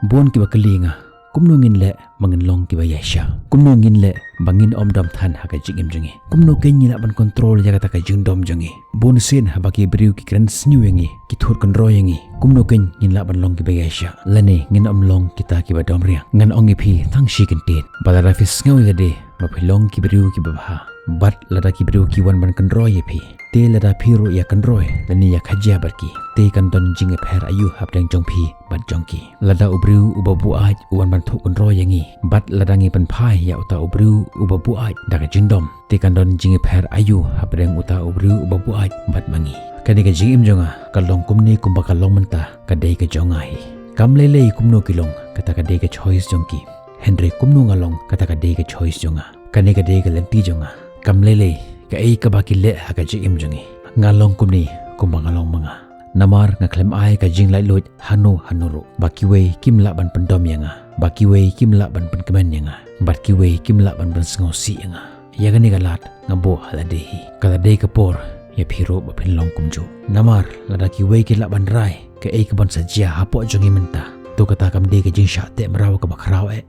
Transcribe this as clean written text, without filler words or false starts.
bon ki ba kalinga kumno ngin le mangin long ki ba yasha kumno ngin le bangin om dom than ha ka jingim jungi kumno ken ni ban control ya ta ka jing dom jungi bon sen ha ba ki briu ki kren sniwengi ki thur kan royengi kumno ken ngin la ban long ki ba yasha lane ngin om long kita ki ba dom ria ngan ongi phi thang shi kan ten badara fis ngau ya de ba philong ki briu ki ba ha bat lada ki briu ki wan ban kan roye phi te lada phiru ya kan roy lani ya khajia barki te kan don jing e pher ayu hap dang jong phi bat jongki lada ubriu ubabu aj uwan ban thuk kan royengi bat lada ngi pan phai ya uta ubriu ubabu aj daga jindom te kan don jing e pher ayu hap dang uta ubriu ubabu aj bat mangi kani ka jing im jonga kalong kumni kumba kalong menta ka dei ka jonga hi kam lele kumno kilong kata ka dei ka choice jongki henry kumno ngalong kata ka dei ka choice jonga kani ka dei ka lenti jonga kam lele ka ei ka baki le ha ka jing im jongi ngalong kumni kumba ngalong manga namar nga klem ai ka jing lai lot hanu hanuru bakiwe kim la ban pendom yanga bakiwe kim la ban pen kemen yanga bakiwe kim la ban sngosi yanga ya gani galat ngabo haladehi kala dei ka por ya phiro ba phin long kumjo namar lada kiwe ki la ban rai ka ei ka ban sajia hapo jongi menta to kata kam dei ka jing sha te mraw ka bakrao e